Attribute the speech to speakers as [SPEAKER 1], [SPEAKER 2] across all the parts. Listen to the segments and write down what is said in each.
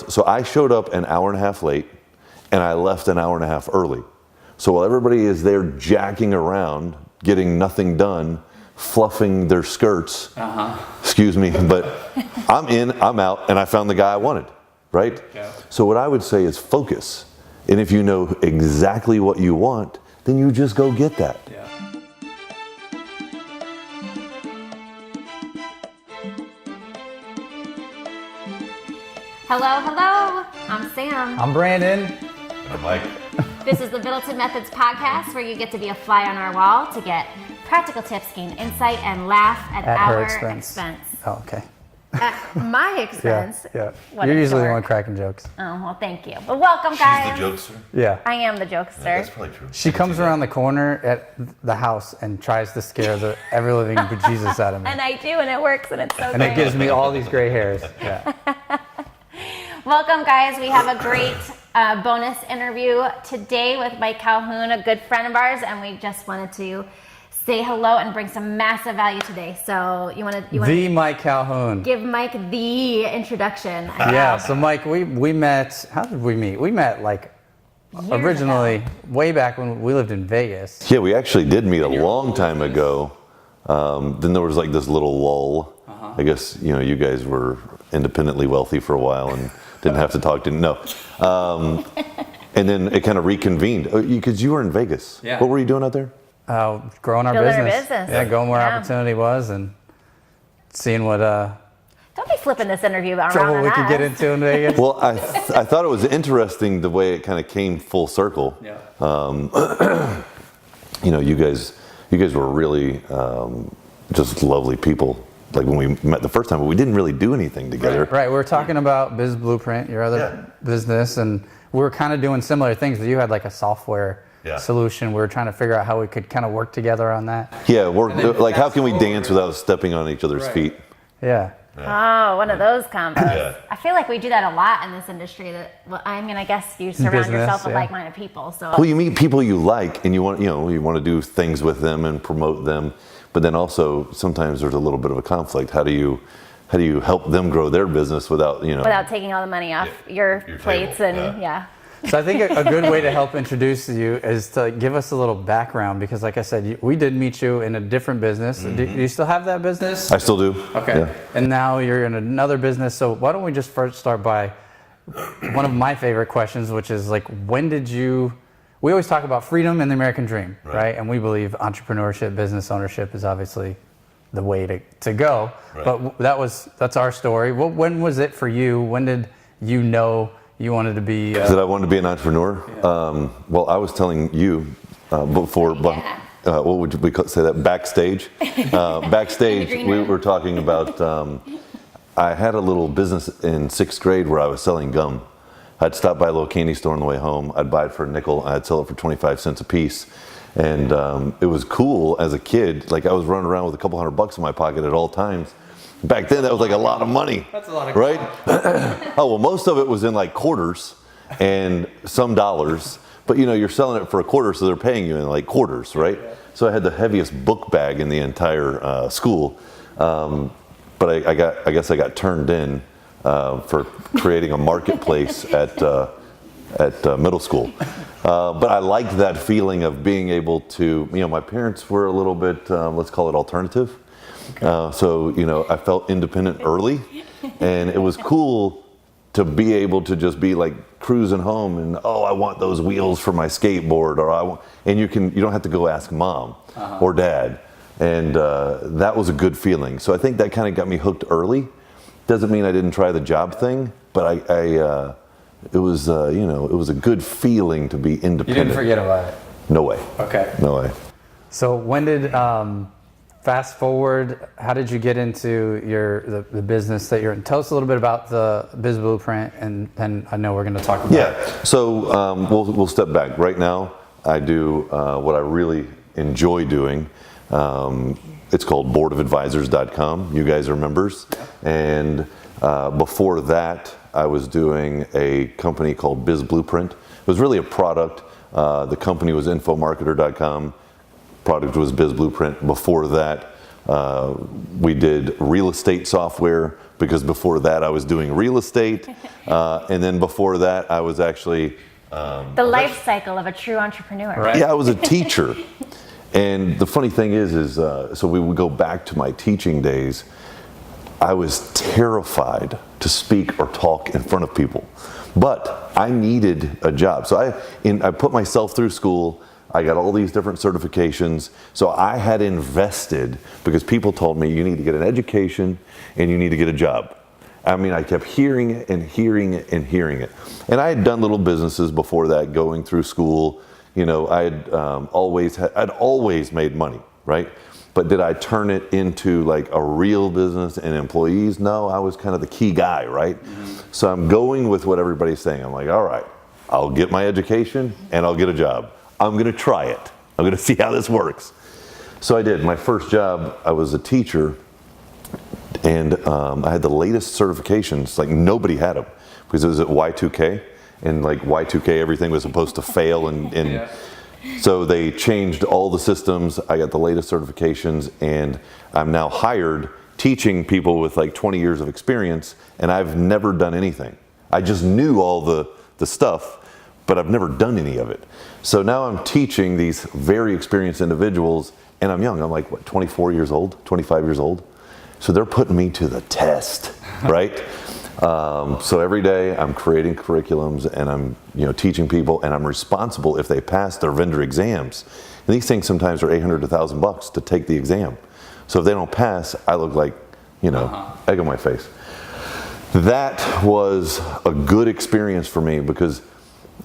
[SPEAKER 1] So I showed up an hour and a half late, and I left an hour and a half early. So while everybody is there jacking around, getting nothing done, fluffing their skirts, excuse me, but I'm in, I'm out, and I found the guy I wanted, right? Yeah. So what I would say is focus. And if you know exactly what you want, then you just go get that.
[SPEAKER 2] Yeah.
[SPEAKER 3] Hello, hello. I'm Sam.
[SPEAKER 2] I'm Brandon.
[SPEAKER 1] I'm Mike.
[SPEAKER 3] This is the Middleton Methods podcast where you get to be a fly on our wall to get practical tips, gain insight, and laugh at our expense.
[SPEAKER 2] Oh, okay.
[SPEAKER 3] At my expense.
[SPEAKER 2] Yeah.
[SPEAKER 3] What
[SPEAKER 2] You're
[SPEAKER 3] a
[SPEAKER 2] usually the
[SPEAKER 3] dork.
[SPEAKER 2] one cracking jokes.
[SPEAKER 3] Oh, well, thank you. But welcome, guys.
[SPEAKER 1] She's the jokester?
[SPEAKER 2] Yeah.
[SPEAKER 3] I am the jokester.
[SPEAKER 1] Yeah, that's probably true.
[SPEAKER 2] She comes around the corner at the house and tries to scare the ever living bejesus out of me.
[SPEAKER 3] And I do, and it works, and it's so
[SPEAKER 2] And
[SPEAKER 3] great.
[SPEAKER 2] it gives me all these gray hairs. Yeah.
[SPEAKER 3] Welcome, guys. We have a great bonus interview today with Mike Calhoun, a good friend of ours, and we just wanted to say hello and bring some massive value today. So you want
[SPEAKER 2] The Mike Calhoun.
[SPEAKER 3] give Mike the introduction.
[SPEAKER 2] Yeah. So Mike, we met. How did we meet? We met like
[SPEAKER 3] Years
[SPEAKER 2] originally
[SPEAKER 3] ago.
[SPEAKER 2] way back when we lived in Vegas.
[SPEAKER 1] Yeah, we actually did meet a long time ago. Then there was like this little lull. I guess, you guys were independently wealthy for a while and didn't have to talk to, no. And then it kind of reconvened because you were in Vegas.
[SPEAKER 2] Yeah.
[SPEAKER 1] What were you doing out there?
[SPEAKER 2] Growing our
[SPEAKER 3] Building our
[SPEAKER 2] business.
[SPEAKER 3] business.
[SPEAKER 2] Yeah, going where
[SPEAKER 3] Yeah.
[SPEAKER 2] opportunity was and seeing what
[SPEAKER 3] Don't be flipping this interview around
[SPEAKER 2] trouble
[SPEAKER 3] on
[SPEAKER 2] we could
[SPEAKER 3] us.
[SPEAKER 2] get into in Vegas.
[SPEAKER 1] Well, I thought it was interesting the way it kind of came full circle.
[SPEAKER 2] Yeah.
[SPEAKER 1] You guys were really just lovely people. Like when we met the first time, but we didn't really do anything together.
[SPEAKER 2] Right. We were talking about Biz Blueprint, your other business, and we were kind of doing similar things. You had like a software solution. We were trying to figure out how we could kind of work together on that.
[SPEAKER 1] Yeah, like how can we dance without stepping on each other's feet?
[SPEAKER 2] Yeah.
[SPEAKER 3] Oh, one of those combos.
[SPEAKER 1] Yeah.
[SPEAKER 3] I feel like we do that a lot in this industry. I guess you surround
[SPEAKER 2] Business,
[SPEAKER 3] yourself with
[SPEAKER 2] yeah.
[SPEAKER 3] like-minded people. So
[SPEAKER 1] Well, you meet people you like, and you want to do things with them and promote them. But then also sometimes there's a little bit of a conflict. How do you help them grow their business without
[SPEAKER 3] taking all the money off your plates
[SPEAKER 1] table.
[SPEAKER 3] and
[SPEAKER 2] So I think a good way to help introduce you is to give us a little background because, like I said, we did meet you in a different business. Do you still have that business?
[SPEAKER 1] I still do.
[SPEAKER 2] Okay.
[SPEAKER 1] Yeah.
[SPEAKER 2] And now you're in another business. So why don't we just first start by one of my favorite questions, which is like, when did you? We always talk about freedom and the American dream, right? And we believe entrepreneurship, business ownership is obviously the way to go.
[SPEAKER 1] Right.
[SPEAKER 2] But that's our story. When was it for you? When did you know you wanted to be?
[SPEAKER 1] That I wanted to be an entrepreneur.
[SPEAKER 2] Yeah.
[SPEAKER 1] Well, I was telling you before. What would we say that backstage? Backstage, we were talking about. I had a little business in 6th grade where I was selling gum. I'd stop by a little candy store on the way home. I'd buy it for a nickel. I'd sell it for 25 cents a piece. And it was cool as a kid. Like I was running around with a couple $100 in my pocket at all times. Back then, that was like a lot of money.
[SPEAKER 2] That's a lot of
[SPEAKER 1] right? Oh, well, most of it was in like quarters and some dollars. But you're selling it for a quarter, so they're paying you in like quarters, right? Yeah. So I had the heaviest book bag in the entire school. But I guess I got turned in for creating a marketplace at middle school. But I liked that feeling of being able to, my parents were a little bit, let's call it alternative. Okay. So, I felt independent early, and it was cool to be able to just be like cruising home and, I want those wheels for my skateboard, and you don't have to go ask mom or dad. And that was a good feeling. So I think that kind of got me hooked early. Doesn't mean I didn't try the job thing, but it was a good feeling to be independent.
[SPEAKER 2] You didn't forget about it?
[SPEAKER 1] No way.
[SPEAKER 2] Okay.
[SPEAKER 1] No way.
[SPEAKER 2] So when did, fast forward, how did you get into the business that you're in? Tell us a little bit about the Biz Blueprint, and then I know we're going to talk about
[SPEAKER 1] Yeah. So we'll step back. Right now, I do what I really enjoy doing. It's called boardofadvisors.com. You guys are members. And before that, I was doing a company called Biz Blueprint. It was really a product. The company was infomarketer.com. Product was Biz Blueprint. Before that We did real estate software, because before that I was doing real estate. And then before that I was actually...
[SPEAKER 3] the life cycle of a true entrepreneur.
[SPEAKER 2] Right.
[SPEAKER 1] Yeah, I was a teacher. And the funny thing is so we would go back to my teaching days. I was terrified to speak or talk in front of people, but I needed a job. So I put myself through school. I got all these different certifications. So I had invested, because people told me you need to get an education and you need to get a job. I mean, I kept hearing it and hearing it and hearing it. And I had done little businesses before that, going through school. You know, I'd always made money, right? But did I turn it into like a real business and employees? No, I was kind of the key guy, right? Mm-hmm. So I'm going with what everybody's saying. I'm like, all right, I'll get my education and I'll get a job. I'm gonna try it. I'm gonna see how this works. So I did. My first job, I was a teacher, and I had the latest certifications. Like, nobody had them, because it was at Y2K, and like Y2K, everything was supposed to fail, and
[SPEAKER 2] Yeah.
[SPEAKER 1] So they changed all the systems. I got the latest certifications, and I'm now hired teaching people with like 20 years of experience, and I've never done anything. I just knew all the stuff, but I've never done any of it. So now I'm teaching these very experienced individuals, and I'm young. I'm like, what, 24 years old, 25 years old? So they're putting me to the test, right? So every day I'm creating curriculums, and I'm teaching people, and I'm responsible if they pass their vendor exams. And these things sometimes are $800 to $1,000 to take the exam. So if they don't pass, I look like, egg on my face. That was a good experience for me, because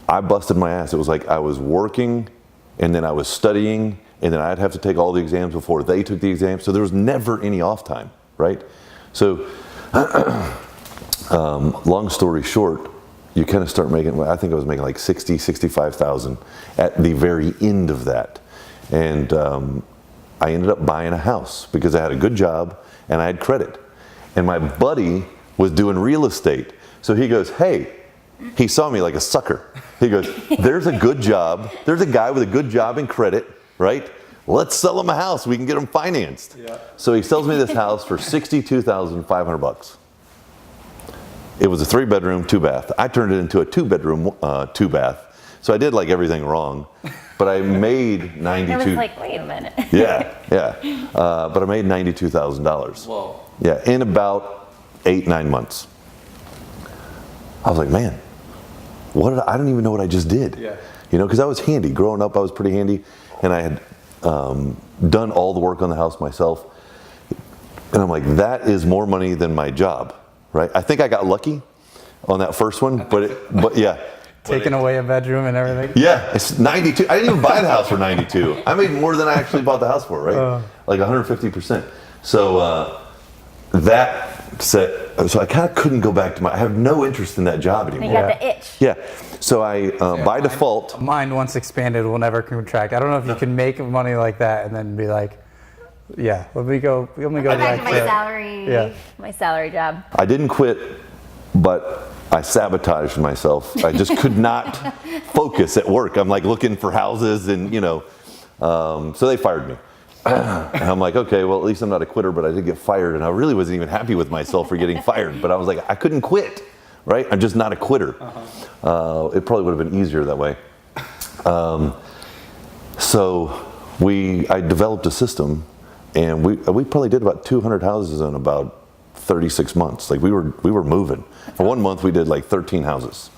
[SPEAKER 1] I busted my ass. It was like I was working, and then I was studying, and then I'd have to take all the exams before they took the exams. So there was never any off time, right? So long story short, you kind of start making, I think I was making like 60, 65,000 at the very end of that. And I ended up buying a house because I had a good job and I had credit. And my buddy was doing real estate. So he goes, hey, he saw me like a sucker. He goes, there's a good job. There's a guy with a good job and credit, right? Let's sell him a house. We can get him financed. Yeah. So he sells me this house for $62,500. It was a 3-bedroom, 2-bath. I turned it into a 2-bedroom, 2-bath. So I did like everything wrong, but I made 92.
[SPEAKER 3] I was like, wait a minute.
[SPEAKER 1] Yeah. But I made $92,000.
[SPEAKER 2] Whoa.
[SPEAKER 1] Yeah, in about 8-9 months. I was like, man, I don't even know what I just did.
[SPEAKER 2] Yeah.
[SPEAKER 1] Because I was handy. Growing up, I was pretty handy, and I had done all the work on the house myself. And I'm like, that is more money than my job, right? I think I got lucky on that first one, but yeah.
[SPEAKER 2] Taking away a bedroom and everything?
[SPEAKER 1] Yeah, it's 92. I didn't even buy the house for 92. I made more than I actually bought the house for, right? Like 150%. So that set, so I kind of couldn't go back to I have no interest in that job anymore.
[SPEAKER 3] You got the itch.
[SPEAKER 1] Yeah. So I, by default.
[SPEAKER 2] Mind once expanded will never contract. I don't know if you can make money like that and then be like, yeah, let me go
[SPEAKER 3] back to my salary job.
[SPEAKER 1] I didn't quit, but I sabotaged myself. I just could not focus at work. I'm like looking for houses, and so they fired me. And I'm like, okay, well, at least I'm not a quitter, but I did get fired, and I really wasn't even happy with myself for getting fired. But I was like, I couldn't quit, right? I'm just not a quitter. It probably would have been easier that way. So I developed a system, and we probably did about 200 houses in about 36 months. Like we were moving. For 1 month, we did like 13 houses.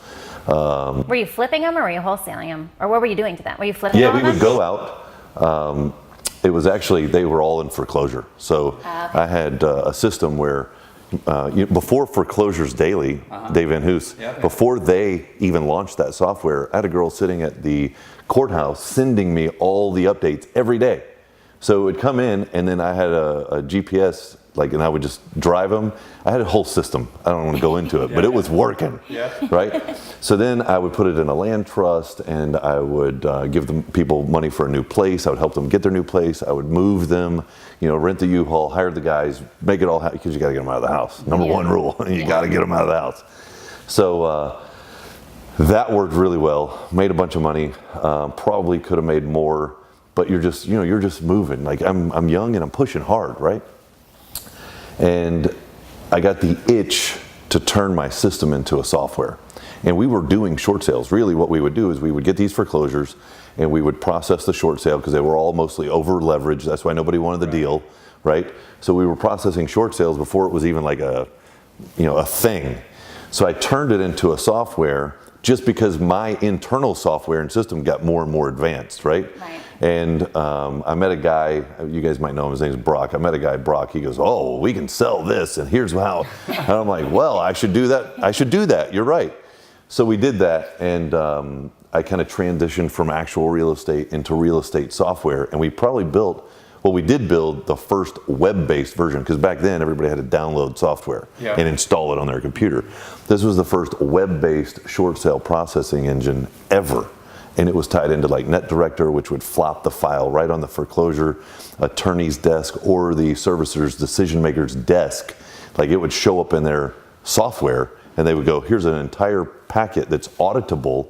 [SPEAKER 3] Were you flipping them, or were you wholesaling them, or what were you doing to them? Were you flipping
[SPEAKER 1] them?
[SPEAKER 3] Yeah,
[SPEAKER 1] we would go out. It was actually, they were all in foreclosure. So I had a system where before Foreclosures Daily, Dave Van Hoos, before they even launched that software, I had a girl sitting at the courthouse sending me all the updates every day. So it would come in, and then I had a GPS, and I would just drive them. I had a whole system. I don't want to go into it, but it was working, right? So then I would put it in a land trust, and I would give them people money for a new place. I would help them get their new place. I would move them, rent the U-Haul, hire the guys, make it all happen, because you got to get them out of the house. Number one rule, you got to get them out of the house. So that worked really well. Made a bunch of money. Probably could have made more but you're just moving. Like I'm young and I'm pushing hard, right? And I got the itch to turn my system into a software. And we were doing short sales. Really what we would do is we would get these foreclosures and we would process the short sale because they were all mostly over leveraged. That's why nobody wanted the deal, right? So we were processing short sales before it was even like a thing. So I turned it into a software just because my internal software and system got more and more advanced, right? And I met a guy, you guys might know him, his name's Brock. I met a guy, Brock, he goes, oh, we can sell this and here's how. And I'm like, well, I should do that, you're right. So we did that, and I kind of transitioned from actual real estate into real estate software, and we did build the first web-based version, because back then everybody had to download software and install it on their computer. This was the first web-based short sale processing engine ever. And it was tied into like NetDirector, which would flop the file right on the foreclosure attorney's desk or the servicer's decision maker's desk. Like it would show up in their software and they would go, here's an entire packet that's auditable.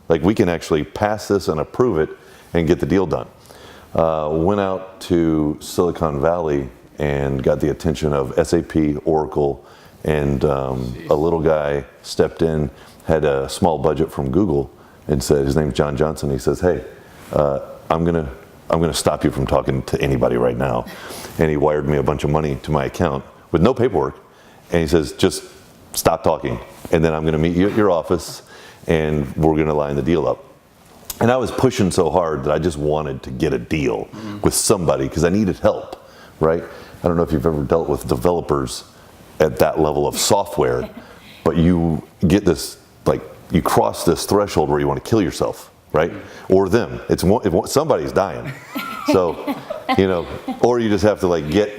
[SPEAKER 1] Like we can actually pass this and approve it and get the deal done. Went out to Silicon Valley and got the attention of SAP, Oracle, and a little guy stepped in, had a small budget from Google, and said, his name's John Johnson. He says, hey, I'm gonna stop you from talking to anybody right now. And he wired me a bunch of money to my account with no paperwork. And he says, just stop talking. And then I'm gonna meet you at your office and we're gonna line the deal up. And I was pushing so hard that I just wanted to get a deal with somebody because I needed help, right? I don't know if you've ever dealt with developers at that level of software, but you get this, like, you cross this threshold where you want to kill yourself, right? Or them. Somebody's dying. So, or you just have to like get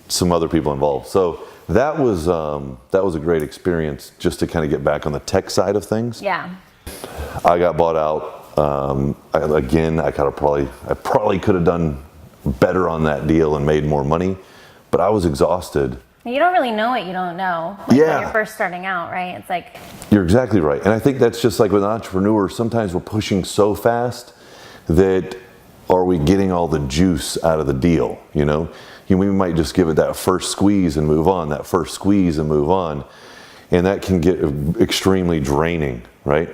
[SPEAKER 1] some other people involved. So that was a great experience just to kind of get back on the tech side of things.
[SPEAKER 3] Yeah.
[SPEAKER 1] I got bought out. I probably could have done better on that deal and made more money, but I was exhausted.
[SPEAKER 3] You don't really know what you don't know when you're first starting out, right? It's like...
[SPEAKER 1] You're exactly right. And I think that's just like with entrepreneurs, sometimes we're pushing so fast that are we getting all the juice out of the deal, We might just give it that first squeeze and move on, and that can get extremely draining, right?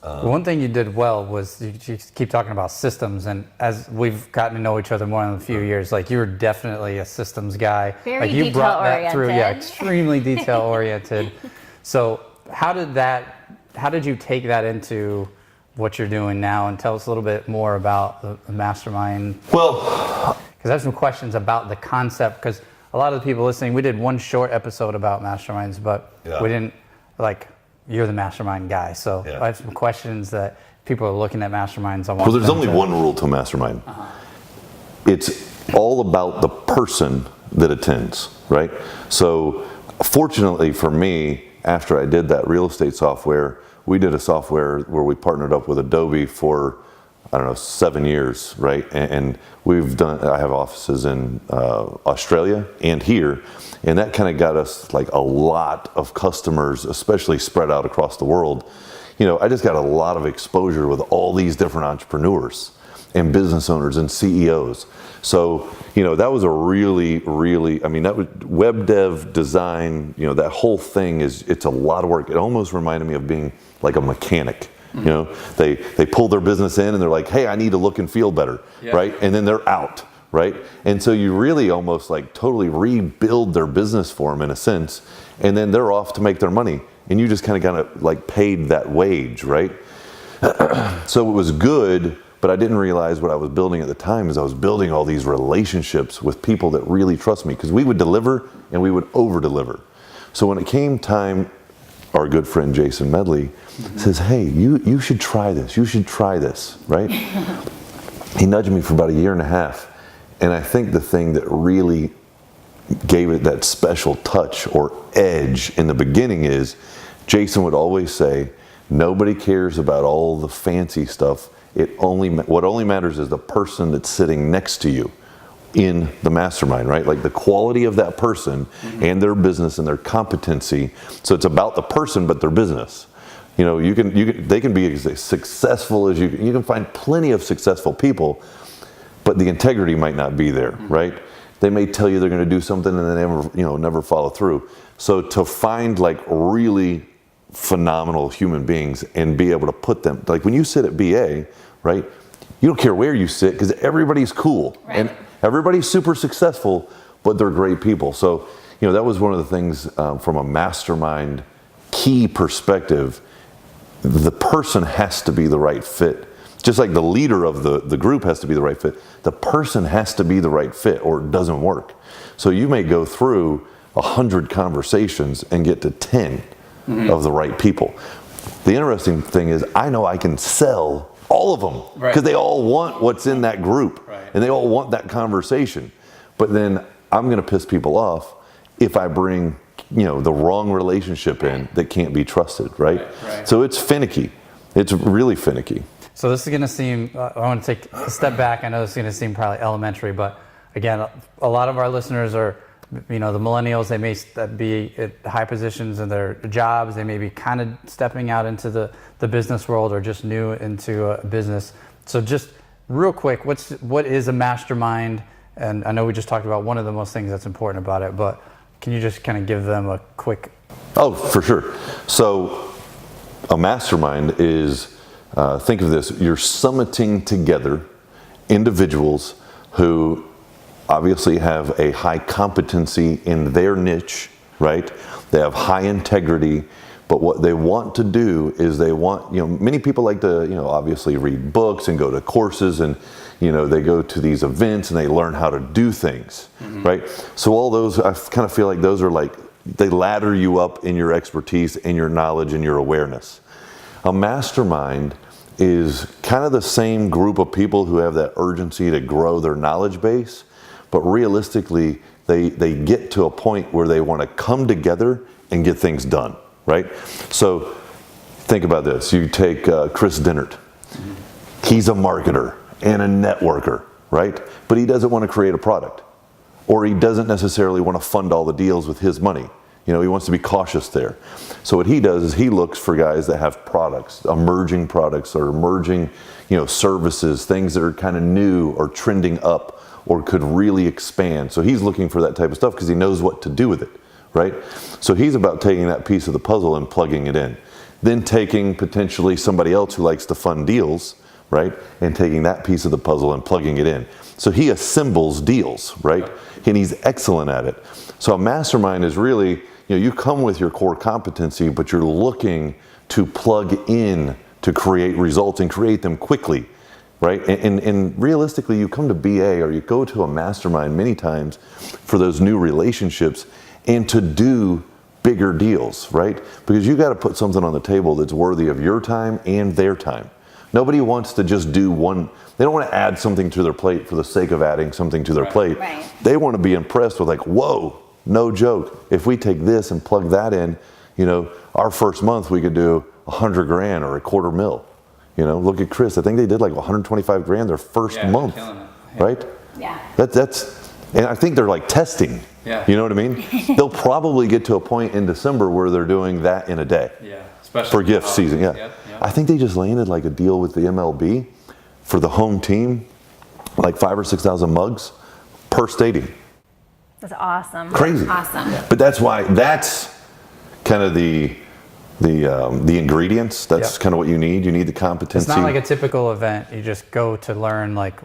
[SPEAKER 2] One thing you did well was you keep talking about systems, and as we've gotten to know each other more in a few years, like you were definitely a systems guy.
[SPEAKER 3] Very
[SPEAKER 2] like you brought that through,
[SPEAKER 3] detail-oriented.
[SPEAKER 2] extremely detail oriented. So how did you take that into what you're doing now, and tell us a little bit more about the mastermind?
[SPEAKER 1] Well,
[SPEAKER 2] because I have some questions about the concept, because a lot of the people listening, we did one short episode about masterminds, but we didn't you're the mastermind guy. So I have some questions that people are looking at masterminds.
[SPEAKER 1] Well, there's only one rule to a mastermind. It's all about the person that attends, right? So fortunately for me, after I did that real estate software, we did a software where we partnered up with Adobe for, 7 years, right? And I have offices in Australia and here, and that kind of got us like a lot of customers, especially spread out across the world. I just got a lot of exposure with all these different entrepreneurs and business owners and CEOs. So, that was a really, that was web dev design, that whole thing it's a lot of work. It almost reminded me of being like a mechanic. They pull their business in and they're like, hey, I need to look and feel better, right? And then they're out, right? And so you really almost like totally rebuild their business for them in a sense, and then they're off to make their money, and you just kind of like paid that wage, right? So it was good, but I didn't realize what I was building at the time is I was building all these relationships with people that really trust me, because we would deliver and we would over deliver. So when it came time, our good friend Jason Medley says, hey, you should try this, right? He nudged me for about 1.5 years. And I think the thing that really gave it that special touch or edge in the beginning is Jason would always say, nobody cares about all the fancy stuff. What only matters is the person that's sitting next to you in the mastermind, right? Like the quality of that person and their business and their competency. So it's about the person, but their business. They can be as successful as you can find plenty of successful people, but the integrity might not be there, right? They may tell you they're going to do something and then they never follow through. So to find like really phenomenal human beings and be able to put them, like when you sit at BA, right? You don't care where you sit because everybody's cool and everybody's super successful, but they're great people. So, that was one of the things from a mastermind key perspective. The person has to be the right fit. Just like the leader of the group has to be the right fit, the person has to be the right fit or it doesn't work. So you may go through 100 conversations and get to 10 of the right people. The interesting thing is I know I can sell all of them because they all want what's in that group and they all want that conversation. But then I'm going to piss people off if I bring the wrong relationship in that can't be trusted, right? So it's finicky. It's really finicky.
[SPEAKER 2] So this is going to seem, I want to take a step back. I know this is going to seem probably elementary, but again, a lot of our listeners are, the millennials. They may be at high positions in their jobs. They may be kind of stepping out into the business world or just new into a business. So just real quick, what is a mastermind? And I know we just talked about one of the most things that's important about it, but can you just kind of give them a quick?
[SPEAKER 1] Oh, for sure. So a mastermind is, think of this, you're summiting together individuals who obviously have a high competency in their niche, right? They have high integrity, but what they want to do is they want, many people like to, obviously read books and go to courses and, they go to these events and they learn how to do things, right? So all those, I kind of feel like those are like, they ladder you up in your expertise and your knowledge and your awareness. A mastermind is kind of the same group of people who have that urgency to grow their knowledge base, but realistically, they get to a point where they want to come together and get things done, right? So think about this. You take Chris Dennert. He's a marketer and a networker, right? But he doesn't want to create a product, or he doesn't necessarily want to fund all the deals with his money. He wants to be cautious there. So what he does is he looks for guys that have products, emerging products or emerging, services, things that are kind of new or trending up or could really expand. So he's looking for that type of stuff because he knows what to do with it, right? So he's about taking that piece of the puzzle and plugging it in. Then taking potentially somebody else who likes to fund deals, right? And taking that piece of the puzzle and plugging it in. So he assembles deals, right? And he's excellent at it. So a mastermind is really, you come with your core competency, but you're looking to plug in to create results and create them quickly, right? And realistically, you come to BA or you go to a mastermind many times for those new relationships and to do bigger deals, right? Because you got to put something on the table that's worthy of your time and their time. Nobody wants to just do one. They don't want to add something to their plate for the sake of adding something to their plate.
[SPEAKER 3] Right.
[SPEAKER 1] They want to be impressed with like, whoa, no joke. If we take this and plug that in, our first month we could do $100,000 or $250,000. Look at Chris. I think they did like $125,000 their first month, right?
[SPEAKER 3] Yeah.
[SPEAKER 1] That's, and I think they're like testing.
[SPEAKER 2] Yeah.
[SPEAKER 1] You know what I mean? They'll probably get to a point in December where they're doing that in a day.
[SPEAKER 2] Yeah.
[SPEAKER 1] Especially for gift season. Yeah. Yep. I think they just landed like a deal with the MLB for the home team, like 5,000 or 6,000 mugs per stadium.
[SPEAKER 3] That's awesome.
[SPEAKER 1] Crazy.
[SPEAKER 3] Awesome.
[SPEAKER 1] But that's kind of the ingredients. That's kind of what you need. You need the competency.
[SPEAKER 2] It's not like a typical event. You just go to learn like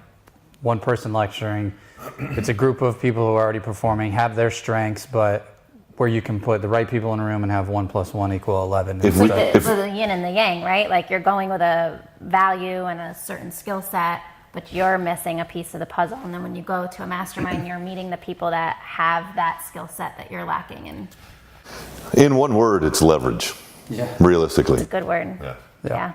[SPEAKER 2] one person lecturing. It's a group of people who are already performing, have their strengths, but where you can put the right people in a room and have 1 + 1 = 11.
[SPEAKER 3] It's the yin and the yang, right? Like you're going with a value and a certain skill set, but you're missing a piece of the puzzle. And then when you go to a mastermind, you're meeting the people that have that skill set that you're lacking.
[SPEAKER 1] In one word, it's leverage. Yeah. Realistically.
[SPEAKER 3] It's a good word. Yeah.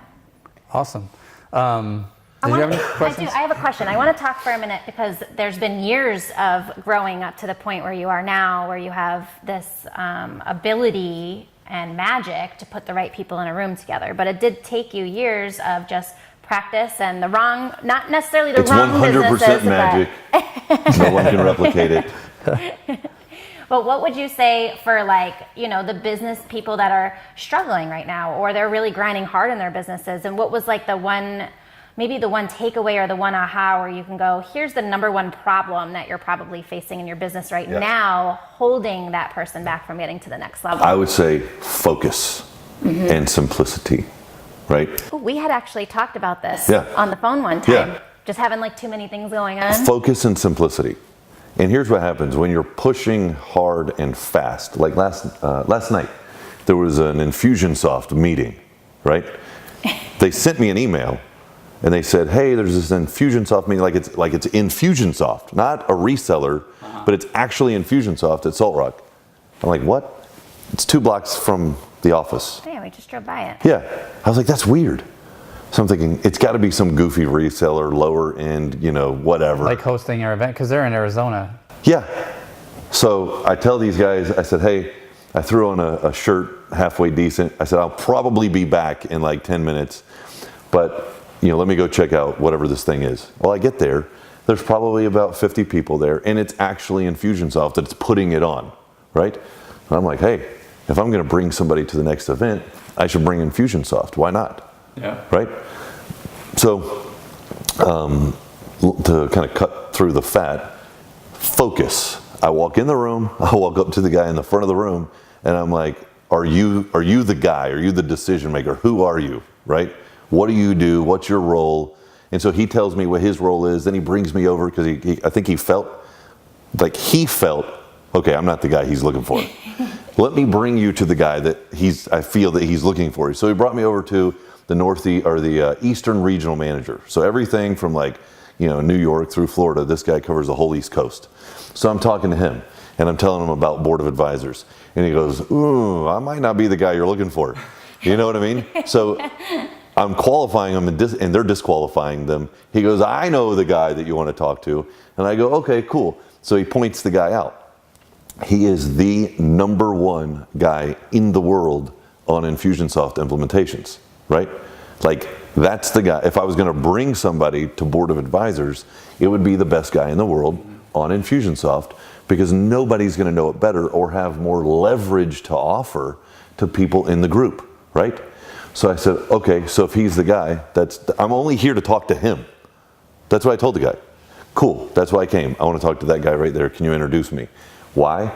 [SPEAKER 2] Awesome. Did you have any questions?
[SPEAKER 3] I have a question. I want to talk for a minute because there's been years of growing up to the point where you are now, where you have this ability and magic to put the right people in a room together. But it did take you years of just practice and the wrong, not necessarily the wrong businesses.
[SPEAKER 1] It's 100% magic. No one can replicate it.
[SPEAKER 3] But what would you say for the business people that are struggling right now, or they're really grinding hard in their businesses? And what was like the one maybe the one takeaway or the one aha where you can go, here's the number one problem that you're probably facing in your business right now, holding that person back from getting to the next level?
[SPEAKER 1] I would say focus and simplicity, right?
[SPEAKER 3] Ooh, we had actually talked about this
[SPEAKER 1] Yeah.
[SPEAKER 3] on the phone one time.
[SPEAKER 1] Yeah.
[SPEAKER 3] Just having like too many things going on.
[SPEAKER 1] Focus and simplicity. And here's what happens when you're pushing hard and fast. Like last night, there was an Infusionsoft meeting, right? They sent me an email and they said, hey, there's this Infusionsoft meeting, like it's Infusionsoft, not a reseller, but it's actually Infusionsoft at Salt Rock. I'm like, what? It's 2 blocks from the office.
[SPEAKER 3] Yeah, we just drove by it.
[SPEAKER 1] Yeah. I was like, that's weird. So I'm thinking, it's got to be some goofy reseller, lower end, whatever.
[SPEAKER 2] Like hosting your event, because they're in Arizona.
[SPEAKER 1] Yeah. So I tell these guys, I said, hey, I threw on a shirt halfway decent. I said, I'll probably be back in like 10 minutes, but let me go check out whatever this thing is. Well, I get there, there's probably about 50 people there, and it's actually Infusionsoft that's putting it on, right? And I'm like, hey, if I'm going to bring somebody to the next event, I should bring Infusionsoft. Why not?
[SPEAKER 2] Yeah.
[SPEAKER 1] Right? So, to kind of cut through the fat, focus. I walk in the room, I walk up to the guy in the front of the room, and I'm like, are you the guy? Are you the decision maker? Who are you? Right? What do you do? What's your role? And so he tells me what his role is. Then he brings me over because I think he felt, okay, I'm not the guy he's looking for. Let me bring you to the guy that I feel that he's looking for. So he brought me over to the Eastern Regional Manager. So everything from New York through Florida, this guy covers the whole East Coast. So I'm talking to him and I'm telling him about Board of Advisors. And he goes, ooh, I might not be the guy you're looking for. You know what I mean? So I'm qualifying them and they're disqualifying them. He goes, I know the guy that you want to talk to. And I go, okay, cool. So he points the guy out. He is the #1 guy in the world on Infusionsoft implementations, right? Like, that's the guy. If I was going to bring somebody to Board of Advisors, it would be the best guy in the world on Infusionsoft, because nobody's going to know it better or have more leverage to offer to people in the group, right? So I said, okay, so if he's the guy, I'm only here to talk to him. That's what I told the guy. Cool, that's why I came. I want to talk to that guy right there. Can you introduce me? Why?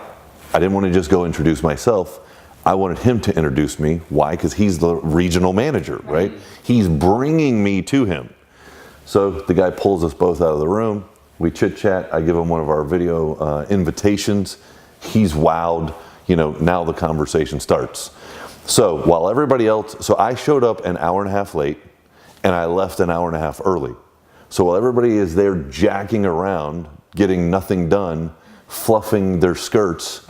[SPEAKER 1] I didn't want to just go introduce myself. I wanted him to introduce me. Why? Because he's the regional manager, right? He's bringing me to him. So the guy pulls us both out of the room. We chit chat. I give him one of our video invitations. He's wowed. Now the conversation starts. So while everybody else, I showed up an hour and a half late and I left an hour and a half early. So while everybody is there jacking around, getting nothing done, fluffing their skirts,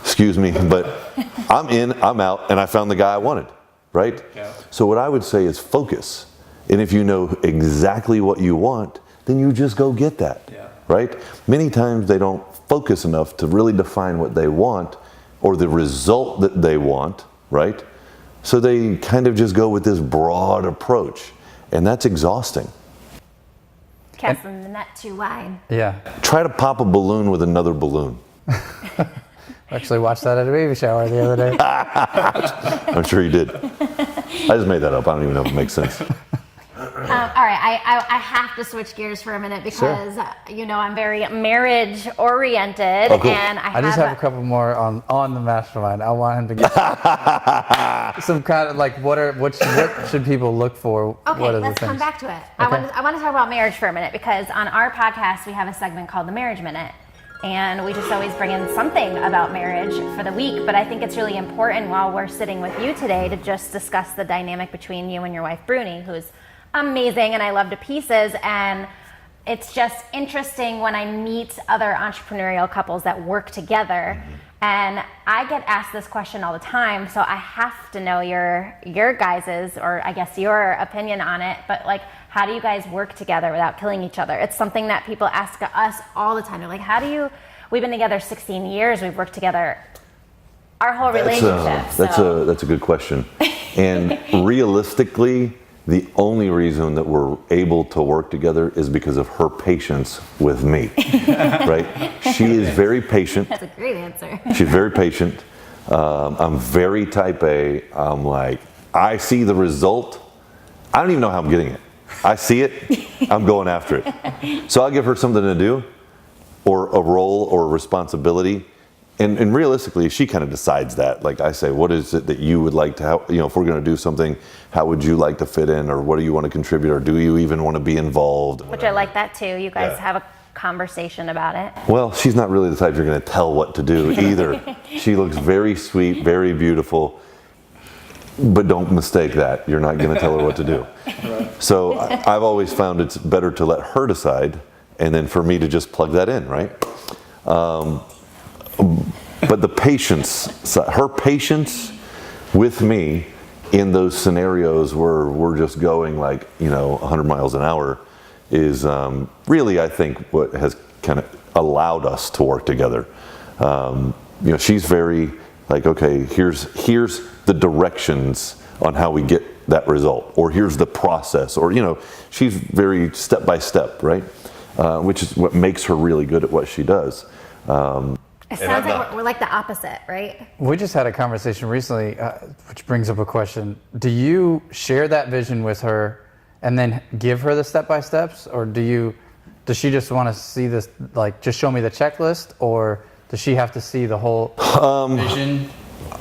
[SPEAKER 1] excuse me, but I'm in, I'm out, and I found the guy I wanted, right? Yeah. So what I would say is focus. And if you know exactly what you want, then you just go get that, right? Many times they don't focus enough to really define what they want or the result that they want, right? So they kind of just go with this broad approach, and that's exhausting.
[SPEAKER 3] Casting the net too wide.
[SPEAKER 2] Yeah.
[SPEAKER 1] Try to pop a balloon with another balloon.
[SPEAKER 2] Actually watched that at a baby shower the other day.
[SPEAKER 1] I'm sure you did. I just made that up. I don't even know if it makes sense.
[SPEAKER 3] All right, I have to switch gears for a minute because I'm very marriage oriented,
[SPEAKER 1] oh, cool.
[SPEAKER 3] And
[SPEAKER 2] I just have a couple more on the mastermind. I want him to get some kind of what should people look for?
[SPEAKER 3] Okay, let's come back to it.
[SPEAKER 2] Okay.
[SPEAKER 3] I want to talk about marriage for a minute because on our podcast we have a segment called the Marriage Minute. And we just always bring in something about marriage for the week, but I think it's really important while we're sitting with you today to just discuss the dynamic between you and your wife, Bruni, who's amazing and I love to pieces. And it's just interesting when I meet other entrepreneurial couples that work together. And I get asked this question all the time, so I have to know your guys's, or I guess your opinion on it. But how do you guys work together without killing each other? It's something that people ask us all the time. They're like, we've been together 16 years, we've worked together our whole relationship.
[SPEAKER 1] That's a good question. And realistically, the only reason that we're able to work together is because of her patience with me, right? She is very patient.
[SPEAKER 3] That's a great answer.
[SPEAKER 1] She's very patient. I'm very type A. I'm like, I see the result. I don't even know how I'm getting it. I see it, I'm going after it. So I'll give her something to do, or a role or a responsibility. And realistically, she kind of decides that. Like I say, what is it that you would like to, if we're going to do something, how would you like to fit in, or what do you want to contribute, or do you even want to be involved?
[SPEAKER 3] Which I like that too. You guys have a conversation about it.
[SPEAKER 1] Well, she's not really the type you're going to tell what to do either. She looks very sweet, very beautiful, but don't mistake that. You're not going to tell her what to do. Right. So I've always found it's better to let her decide, and then for me to just plug that in, right? But the patience, her patience with me in those scenarios where we're just going like, 100 miles an hour is really, I think, what has kind of allowed us to work together. She's very like, okay, here's the directions on how we get that result, or here's the process, or, she's very step by step, right? Which is what makes her really good at what she does.
[SPEAKER 3] It sounds like we're like the opposite, right?
[SPEAKER 2] We just had a conversation recently, which brings up a question. Do you share that vision with her and then give her the step-by-steps? Or does she just want to see this, like, just show me the checklist? Or does she have to see the whole vision?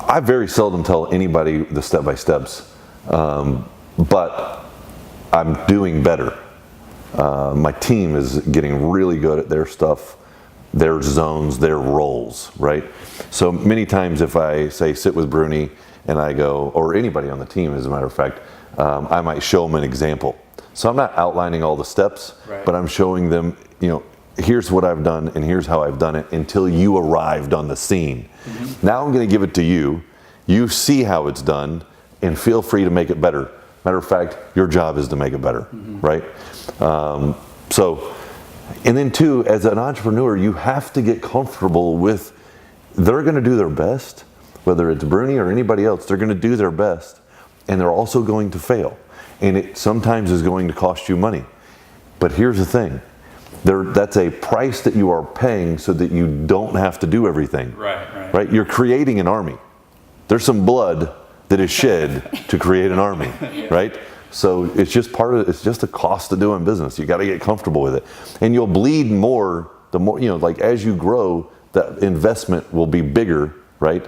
[SPEAKER 1] I very seldom tell anybody the step-by-steps, but I'm doing better. My team is getting really good at their stuff, their zones, their roles, right? So many times if I say sit with Bruni and I go, or anybody on the team as a matter of fact, I might show them an example. So I'm not outlining all the steps, but I'm showing them, here's what I've done and here's how I've done it until you arrived on the scene. Mm-hmm. Now I'm going to give it to you. You see how it's done and feel free to make it better. Matter of fact, your job is to make it better, right? And then too, as an entrepreneur, you have to get comfortable with, they're going to do their best, whether it's Bruni or anybody else, they're going to do their best, and they're also going to fail. And it sometimes is going to cost you money. But here's the thing, that's a price that you are paying so that you don't have to do everything. Right? You're creating an army. There's some blood that is shed to create an army, right? So it's just it's just a cost of doing business. You got to get comfortable with it. And you'll bleed more, the more, like as you grow, that investment will be bigger, right?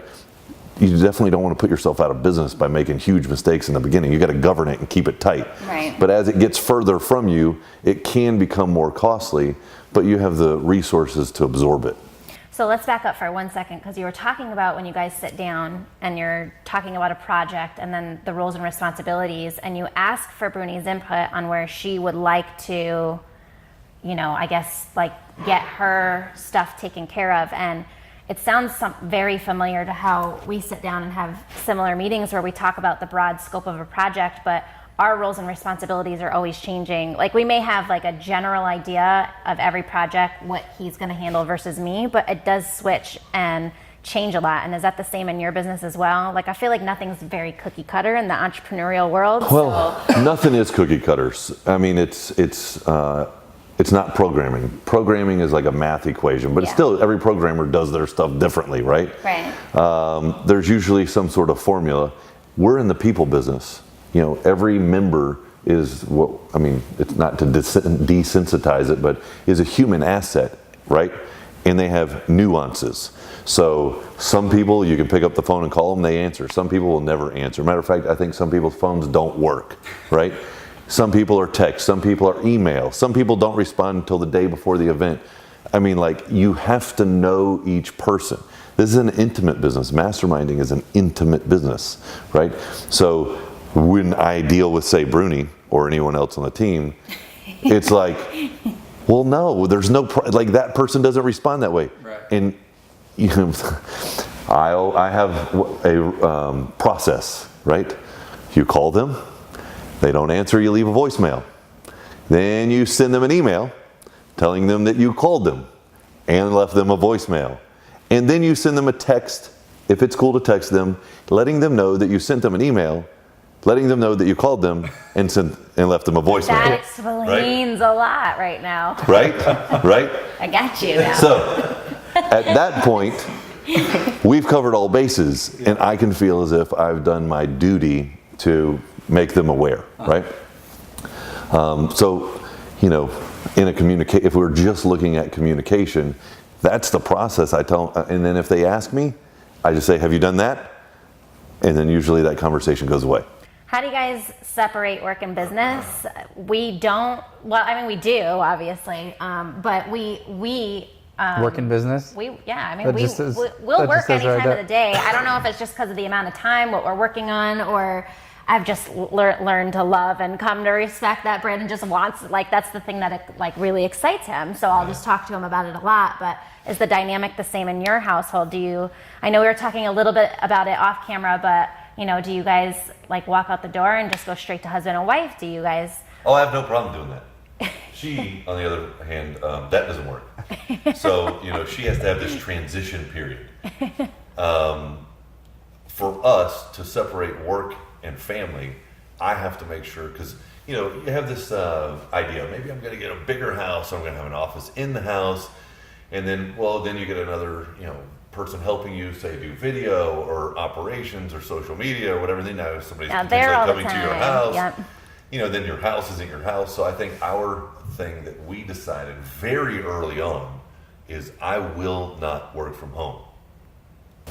[SPEAKER 1] You definitely don't want to put yourself out of business by making huge mistakes in the beginning. You got to govern it and keep it tight.
[SPEAKER 3] Right.
[SPEAKER 1] But as it gets further from you, it can become more costly, but you have the resources to absorb it.
[SPEAKER 3] So let's back up for 1 second, because you were talking about when you guys sit down and you're talking about a project and then the roles and responsibilities, and you ask for Bruni's input on where she would like to, I guess, like get her stuff taken care of. And it sounds very familiar to how we sit down and have similar meetings where we talk about the broad scope of a project, but our roles and responsibilities are always changing. Like we may have like a general idea of every project, what he's going to handle versus me, but it does switch and change a lot. And is that the same in your business as well? Like I feel like nothing's very cookie cutter in the entrepreneurial world.
[SPEAKER 1] Well, nothing is cookie cutters. I mean, it's not programming. Programming is like a math equation, but it's still, every programmer does their stuff differently, right?
[SPEAKER 3] Right.
[SPEAKER 1] There's usually some sort of formula. We're in the people business. Every member is it's not to desensitize it, but is a human asset, right? And they have nuances. So some people, you can pick up the phone and call them, they answer. Some people will never answer. Matter of fact, I think some people's phones don't work, right? Some people are text, some people are email, some people don't respond until the day before the event. You have to know each person. This is an intimate business. Masterminding is an intimate business, right? So when I deal with, say, Bruni or anyone else on the team, it's like, well, no, there's no, that person doesn't respond that way.
[SPEAKER 2] Right.
[SPEAKER 1] And I have a process, right? You call them, they don't answer, you leave a voicemail. Then you send them an email telling them that you called them and left them a voicemail. And then you send them a text, if it's cool to text them, letting them know that you sent them an email, letting them know that you called them and left them a voicemail.
[SPEAKER 3] That explains a lot right now.
[SPEAKER 1] Right?
[SPEAKER 3] I got you now.
[SPEAKER 1] So at that point, we've covered all bases, and I can feel as if I've done my duty to make them aware, right? So, you know, if we're just looking at communication, that's the process I tell them. And then if they ask me, I just say, have you done that? And then usually that conversation goes away.
[SPEAKER 3] How do you guys separate work and business? We don't, well, I mean, we do, obviously, but we
[SPEAKER 2] Work in business?
[SPEAKER 3] we'll
[SPEAKER 2] That
[SPEAKER 3] work
[SPEAKER 2] just says-
[SPEAKER 3] any
[SPEAKER 2] that just says right
[SPEAKER 3] time of
[SPEAKER 2] there.
[SPEAKER 3] the day. I don't know if it's just because of the amount of time, what we're working on, or I've just learned to love and come to respect that Brandon just wants, like, that's the thing that like really excites him. So I'll just talk to him about it a lot. But is the dynamic the same in your household? I know we were talking a little bit about it off camera, but you know, do you guys like walk out the door and just go straight to husband and wife? Do you guys?
[SPEAKER 1] Oh, I have no problem doing that. She, on the other hand, that doesn't work. So, you know, she has to have this transition period. For us to separate work and family, I have to make sure, because, you know, you have this idea, maybe I'm going to get a bigger house, I'm going to have an office in the house, and then, well, then you get another, you know, person helping you, say, do video or operations or social media or whatever. Then now somebody's
[SPEAKER 3] They're all the
[SPEAKER 1] potentially coming to your
[SPEAKER 3] time.
[SPEAKER 1] house.
[SPEAKER 3] Yep.
[SPEAKER 1] You know, then your house isn't your house. So I think our thing that we decided very early on is I will not work from home.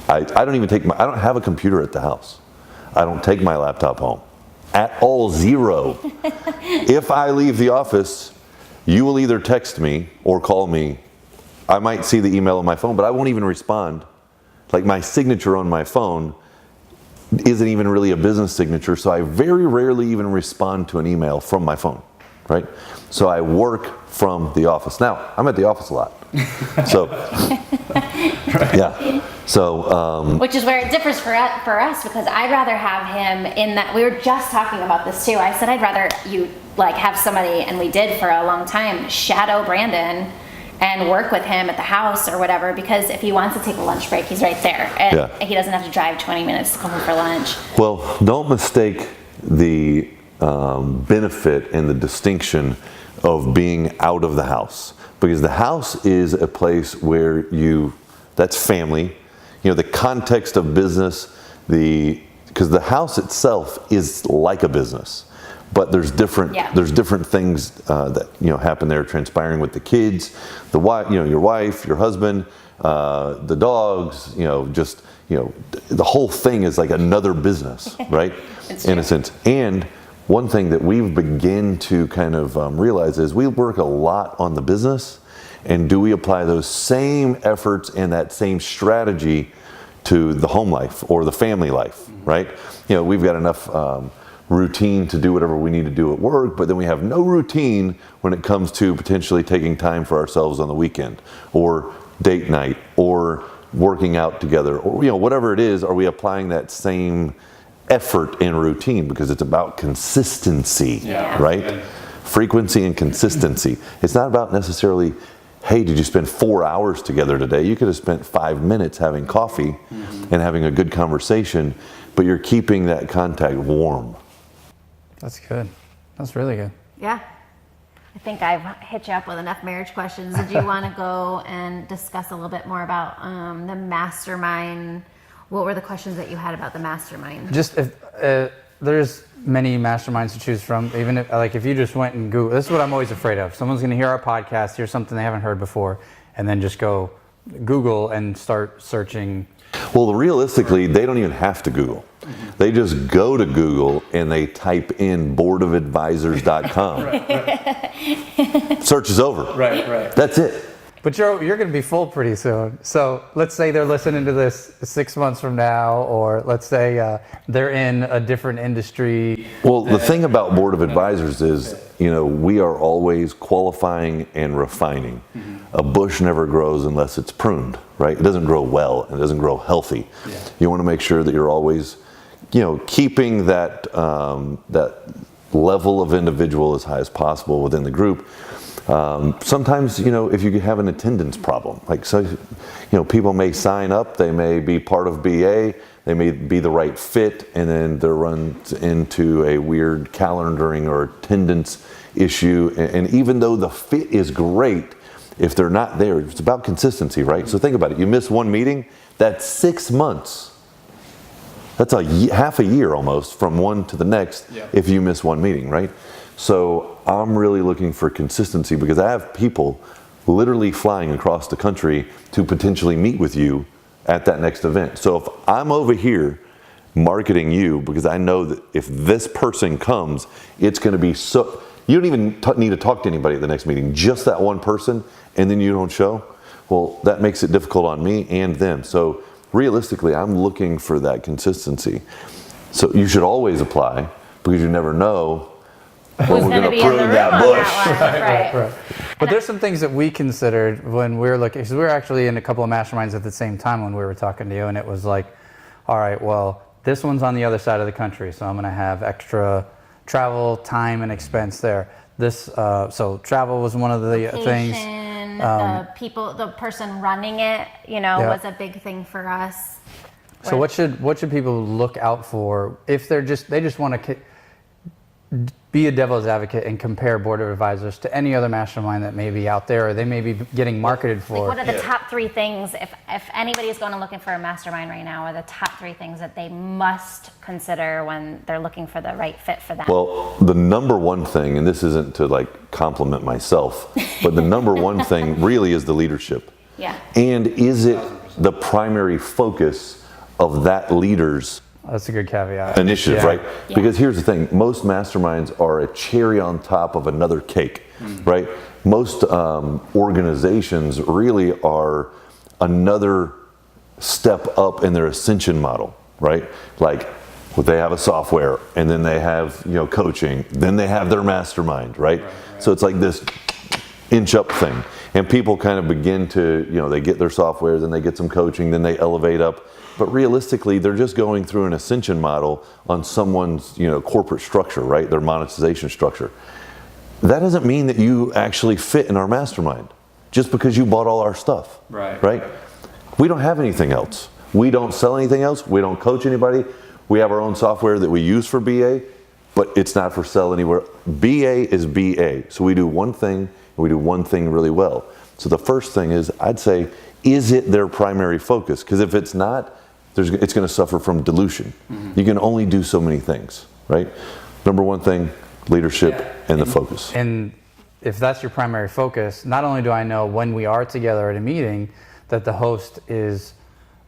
[SPEAKER 1] I don't have a computer at the house. I don't take my laptop home. At all, zero. If I leave the office, you will either text me or call me. I might see the email on my phone, but I won't even respond. Like, my signature on my phone isn't even really a business signature, so I very rarely even respond to an email from my phone, right? So I work from the office. Now, I'm at the office a lot. So, yeah. So,
[SPEAKER 3] Which is where it differs for us, because I'd rather have him in that. We were just talking about this too. I said I'd rather you like have somebody, and we did for a long time, shadow Brandon and work with him at the house or whatever, because if he wants to take a lunch break, he's right there. And he doesn't have to drive 20 minutes to come home for lunch.
[SPEAKER 1] Well, don't mistake the benefit and the distinction of being out of the house, because the house is a place where that's family. You know, the context of business, because the house itself is like a business. But there's different things that happen there, transpiring with the kids, the wife, your wife, your husband, the dogs. The whole thing is like another business, right? In a sense. And one thing that we've begun to kind of realize is we work a lot on the business, and do we apply those same efforts and that same strategy to the home life or the family life, right? We've got enough routine to do whatever we need to do at work, but then we have no routine when it comes to potentially taking time for ourselves on the weekend, or date night, or working out together, or whatever it is. Are we applying that same effort and routine? Because it's about consistency, right? Frequency and consistency. It's not about necessarily, hey, did you spend 4 hours together today? You could have spent 5 minutes having coffee and having a good conversation, but you're keeping that contact warm.
[SPEAKER 2] That's good. That's really good.
[SPEAKER 3] Yeah. I think I've hit you up with enough marriage questions. Did you want to go and discuss a little bit more about the mastermind? What were the questions that you had about the mastermind?
[SPEAKER 2] Just there's many masterminds to choose from. Even if you just went and Google, this is what I'm always afraid of. Someone's going to hear our podcast, hear something they haven't heard before, and then just go Google and start searching.
[SPEAKER 1] Well, realistically, they don't even have to Google. They just go to Google and they type in boardofadvisors.com. Search is over.
[SPEAKER 2] Right.
[SPEAKER 1] That's it.
[SPEAKER 2] But you're going to be full pretty soon. So let's say they're listening to this 6 months from now, or let's say they're in a different industry.
[SPEAKER 1] Well, the thing about Board of Advisors is, we are always qualifying and refining. A bush never grows unless it's pruned, right? It doesn't grow well, and it doesn't grow healthy. You want to make sure that you're always, keeping that level of individual as high as possible within the group. Sometimes, if you have an attendance problem, people may sign up, they may be part of BA, they may be the right fit, and then there runs into a weird calendaring or attendance issue. And even though the fit is great, if they're not there, it's about consistency, right? So think about it. You miss one meeting, that's 6 months That's half a year almost from one to the next if you miss one meeting, right? So I'm really looking for consistency because I have people literally flying across the country to potentially meet with you at that next event. So if I'm over here marketing you because I know that if this person comes, it's going to be so, you don't even need to talk to anybody at the next meeting, just that one person, and then you don't show, well, that makes it difficult on me and them. So realistically, I'm looking for that consistency. So you should always apply because you never know when we're going to prune that bush.
[SPEAKER 3] Right.
[SPEAKER 2] But there's some things that we considered when we were looking, because we were actually in a couple of masterminds at the same time when we were talking to you, and it was like, all right, well, this one's on the other side of the country, so I'm going to have extra travel, time, and expense there. This, so travel was one of the things.
[SPEAKER 3] The person running it, was a big thing for us.
[SPEAKER 2] So what should people look out for if they just want to be a devil's advocate and compare Board of Advisors to any other mastermind that may be out there or they may be getting marketed for?
[SPEAKER 3] Like what are the top 3 things, if anybody is going and looking for a mastermind right now, are the top 3 things that they must consider when they're looking for the right fit for them?
[SPEAKER 1] Well, the number one thing, and this isn't to like compliment myself, but the number one thing really is the leadership.
[SPEAKER 3] Yeah.
[SPEAKER 1] And is it the primary focus of that leader's
[SPEAKER 2] That's a good caveat.
[SPEAKER 1] initiative, right? Yeah. Because here's the thing, most masterminds are a cherry on top of another cake, right? Most organizations really are another step up in their ascension model, right? Like, well, they have a software, and then they have, coaching, then they have their mastermind, right? So it's like this inch up thing. And people kind of begin to, they get their software, then they get some coaching, then they elevate up. But realistically, they're just going through an ascension model on someone's, corporate structure, right? Their monetization structure. That doesn't mean that you actually fit in our mastermind just because you bought all our stuff, right? We don't have anything else. We don't sell anything else. We don't coach anybody. We have our own software that we use for BA, but it's not for sale anywhere. BA is BA. So we do one thing, and we do one thing really well. So the first thing is, I'd say, is it their primary focus? Because if it's not, it's going to suffer from dilution. You can only do so many things, right? Number one thing, leadership and the focus.
[SPEAKER 2] And if that's your primary focus, not only do I know when we are together at a meeting that the host is,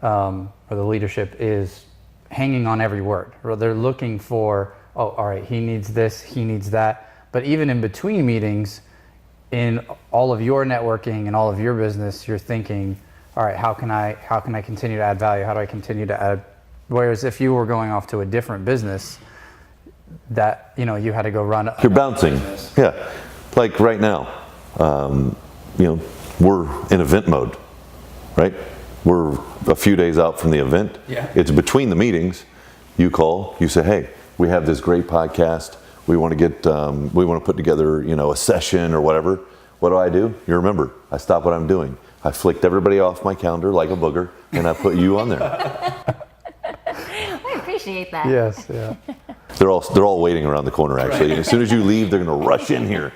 [SPEAKER 2] or the leadership is hanging on every word. Or they're looking for, oh, all right, he needs this, he needs that. But even in between meetings, in all of your networking and all of your business, you're thinking, all right, how can I continue to add value? How do I continue to add? Whereas if you were going off to a different business, that you had to go run.
[SPEAKER 1] You're bouncing, yeah. Like right now, we're in event mode, right? We're a few days out from the event.
[SPEAKER 2] Yeah.
[SPEAKER 1] It's between the meetings. You call, you say, hey, we have this great podcast. We want to put together, a session or whatever. What do? You remember, I stop what I'm doing. I flicked everybody off my calendar like a booger, and I put you on there.
[SPEAKER 3] I appreciate that.
[SPEAKER 2] Yes, yeah.
[SPEAKER 1] They're all waiting around the corner, actually. And as soon as you leave, they're going to rush in here.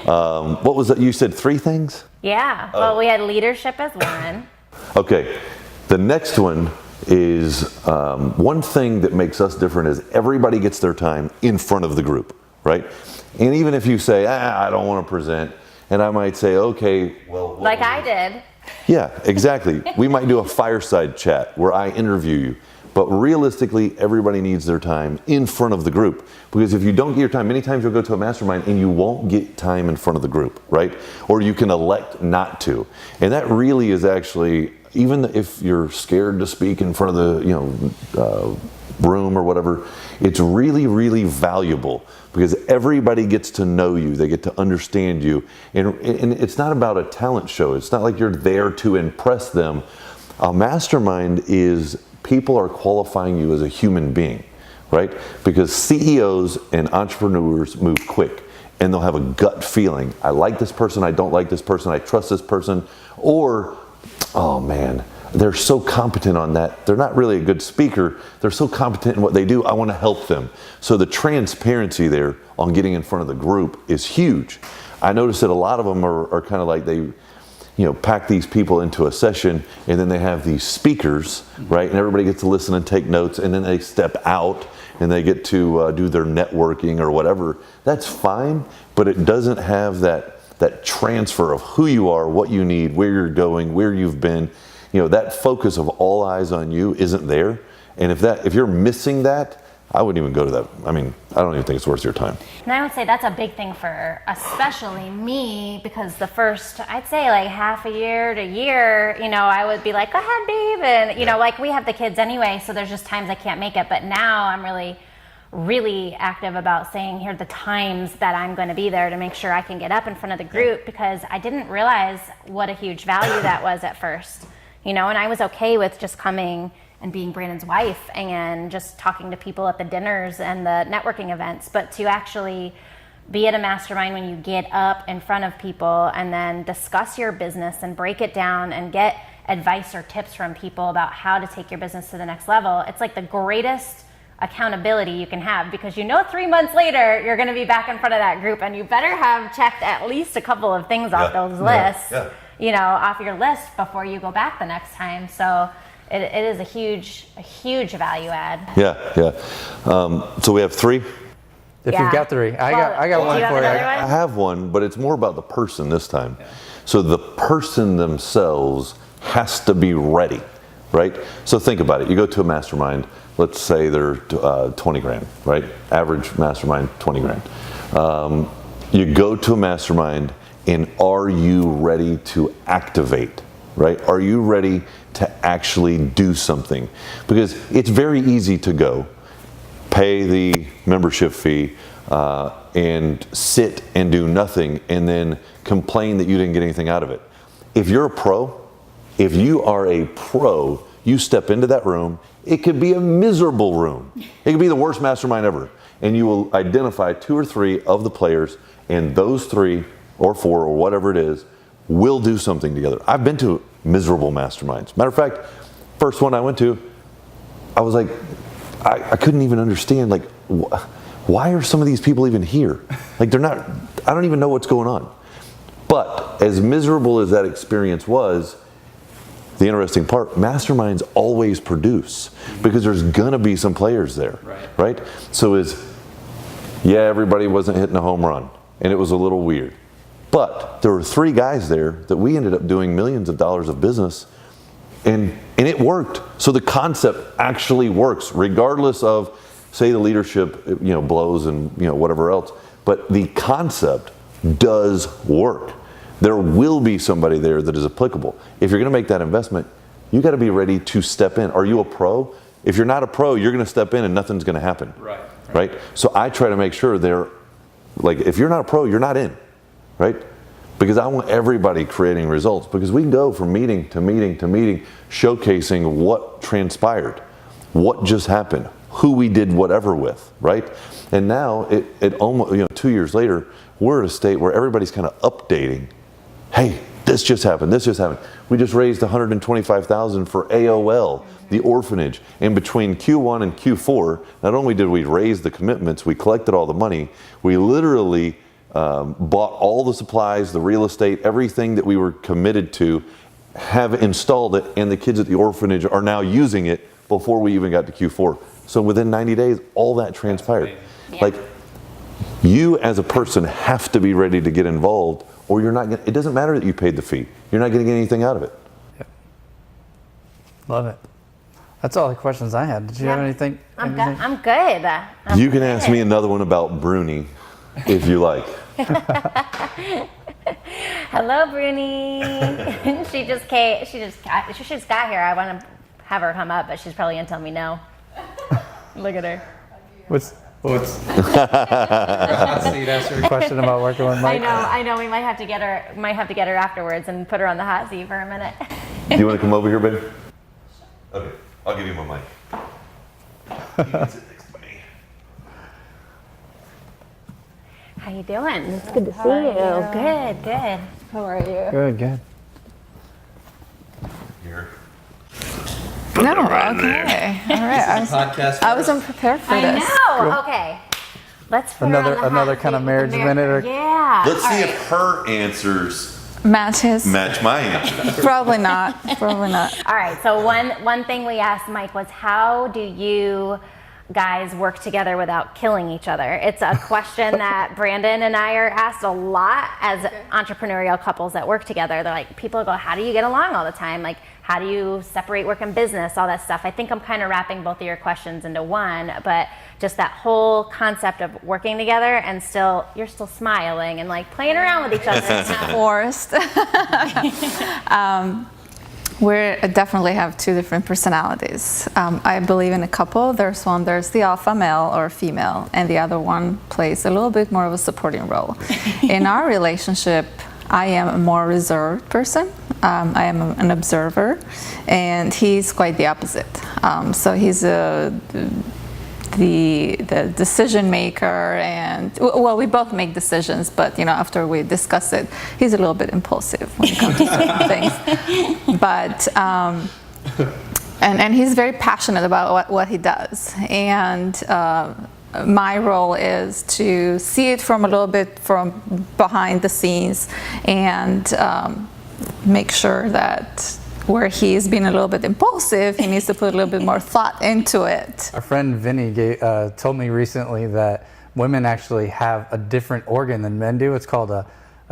[SPEAKER 1] What was that? You said 3 things?
[SPEAKER 3] Yeah. Well, we had leadership as one.
[SPEAKER 1] Okay. The next one is one thing that makes us different is everybody gets their time in front of the group, right? And even if you say, I don't want to present, and I might say, okay, well.
[SPEAKER 3] Like I did.
[SPEAKER 1] Yeah, exactly. We might do a fireside chat where I interview you. But realistically, everybody needs their time in front of the group. Because if you don't get your time, many times you'll go to a mastermind and you won't get time in front of the group, right? Or you can elect not to. And that really is actually, even if you're scared to speak in front of the room or whatever, it's really, really valuable because everybody gets to know you. They get to understand you. And it's not about a talent show. It's not like you're there to impress them. A mastermind is people are qualifying you as a human being, right? Because CEOs and entrepreneurs move quick and they'll have a gut feeling. I like this person. I don't like this person. I trust this person. Or, oh man, they're so competent on that. They're not really a good speaker. They're so competent in what they do. I want to help them. So the transparency there on getting in front of the group is huge. I noticed that a lot of them are kind of like pack these people into a session, and then they have these speakers, right? And everybody gets to listen and take notes, and then they step out and they get to do their networking or whatever. That's fine, but it doesn't have that transfer of who you are, what you need, where you're going, where you've been. That focus of all eyes on you isn't there. And if you're missing that, I wouldn't even go to that. I mean, I don't even think it's worth your time.
[SPEAKER 3] And I would say that's a big thing for especially me, because the first, I'd say like half a year to year, I would be like, go ahead, babe. And, like we have the kids anyway, so there's just times I can't make it. But now I'm really active about saying, here are the times that I'm going to be there to make sure I can get up in front of the group, because I didn't realize what a huge value that was at first, and I was okay with just coming and being Brandon's wife and just talking to people at the dinners and the networking events. But to actually be at a mastermind when you get up in front of people and then discuss your business and break it down and get advice or tips from people about how to take your business to the next level, it's like the greatest accountability you can have, because 3 months later you're going to be back in front of that group, and you better have checked at least a couple of things off those lists, off your list before you go back the next time. So it is a huge value add.
[SPEAKER 1] Yeah. So we have 3.
[SPEAKER 2] If you've got 3, I got one for you.
[SPEAKER 1] I have one, but it's more about the person this time. Yeah. So the person themselves has to be ready, right? So think about it. You go to a mastermind. Let's say they're 20 grand, right? Average mastermind, 20 grand. You go to a mastermind, and are you ready to activate, right? Are you ready to actually do something? Because it's very easy to go, pay the membership fee, and sit and do nothing, and then complain that you didn't get anything out of it. If you are a pro, you step into that room, it could be a miserable room. It could be the worst mastermind ever. And you will identify 2 or 3 of the players, and those 3 or 4 or whatever it is will do something together. I've been to miserable masterminds. Matter of fact, first one I went to, I was like, I couldn't even understand, like, why are some of these people even here? Like, I don't even know what's going on. But as miserable as that experience was, the interesting part, masterminds always produce, because there's gonna be some players there, right? So everybody wasn't hitting a home run, and it was a little weird. But there were 3 guys there that we ended up doing millions of dollars of business, and it worked. So the concept actually works, regardless of, say, the leadership blows and whatever else. But the concept does work. There will be somebody there that is applicable. If you're going to make that investment, you got to be ready to step in. Are you a pro? If you're not a pro, you're going to step in and nothing's going to happen. Right? So I try to make sure if you're not a pro, you're not in. Right? Because I want everybody creating results, because we can go from meeting to meeting to meeting, showcasing what transpired, what just happened, who we did whatever with, right? And now it almost 2 years later, we're at a state where everybody's kind of updating. Hey, this just happened. We just raised $125,000 for AOL, the orphanage. And between Q1 and Q4, not only did we raise the commitments, we collected all the money, we literally bought all the supplies, the real estate, everything that we were committed to, have installed it, and the kids at the orphanage are now using it before we even got to Q4. So within 90 days, all that transpired. Like, you as a person have to be ready to get involved, or you're not it doesn't matter that you paid the fee. You're not going to get anything out of it.
[SPEAKER 2] Yep. Love it. That's all the questions I had. Did you have anything?
[SPEAKER 3] I'm good.
[SPEAKER 1] You can ask me another one about Bruni if you like.
[SPEAKER 3] Hello, Bruni. she just got here. I want to have her come up, but she's probably gonna tell me no. Look at her.
[SPEAKER 2] What's a question about working with Mike?
[SPEAKER 3] I know. We might have to get her afterwards and put her on the hot seat for a minute.
[SPEAKER 1] Do you want to come over here, babe? Okay, I'll give you my mic. You can sit next to me.
[SPEAKER 3] How you doing? It's good to see you. Good.
[SPEAKER 4] How are you?
[SPEAKER 2] Good.
[SPEAKER 1] Here.
[SPEAKER 4] No, okay. All right. I was unprepared for this.
[SPEAKER 3] I know. Okay. Let's put her on the hot
[SPEAKER 2] another
[SPEAKER 3] seat
[SPEAKER 2] kind of
[SPEAKER 3] with
[SPEAKER 2] marriage minute.
[SPEAKER 3] Yeah.
[SPEAKER 1] Let's see if her answers
[SPEAKER 4] Match his?
[SPEAKER 1] Match my answer.
[SPEAKER 4] Probably not. Probably not.
[SPEAKER 3] All right, so one thing we asked Mike was, how do you guys work together without killing each other? It's a question that Brandon and I are asked a lot as entrepreneurial couples that work together. They're like, people go, how do you get along all the time? Like, how do you separate work and business, all that stuff? I think I'm kind of wrapping both of your questions into one, but just that whole concept of working together and you're still smiling and like playing around with each other.
[SPEAKER 4] Forced. We definitely have two different personalities. I believe in a couple. There's the alpha male or female, and the other one plays a little bit more of a supporting role. In our relationship, I am a more reserved person. I am an observer, and he's quite the opposite. So he's the decision maker, and well, we both make decisions, but after we discuss it, he's a little bit impulsive when it comes to certain things. But and he's very passionate about what he does, and my role is to see it from a little bit from behind the scenes and make sure that where he's been a little bit impulsive, he needs to put a little bit more thought into it.
[SPEAKER 2] Our friend Vinny told me recently that women actually have a different organ than men do. It's called a